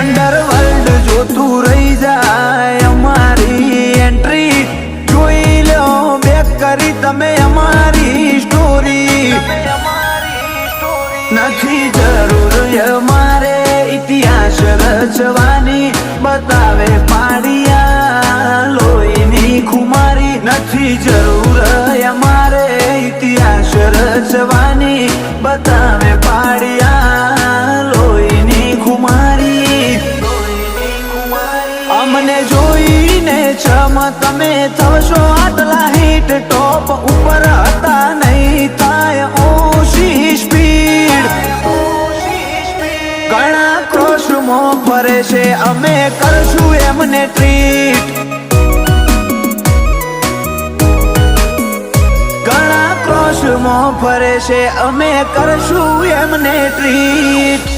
underworld જોતું રહી જાય અમારી એન્ટ્રી જોઈ લો બેક કરી તમે અમારી સ્ટોરી નથી જરૂર અમારે ઇતિહાસ રચવાની બતાવે પાડિયા લોહીની ખુમારી નથી જરૂર અમારે ઇતિહાસ રચવાની બતાવે પાડિયા લોહીની ખુમારી અમને જોઈને છમ તમે થશો આટલા હિટ ટોપ ઉપર હતા નહીં થાય ઓછી સ્પીડ ઘણા ક્રોશમાં ફરે છે અમે કરશું એમને ટ્રીટ ઘણા ક્રોશમાં ફરે છે અમે કરશું એમને ટ્રીટ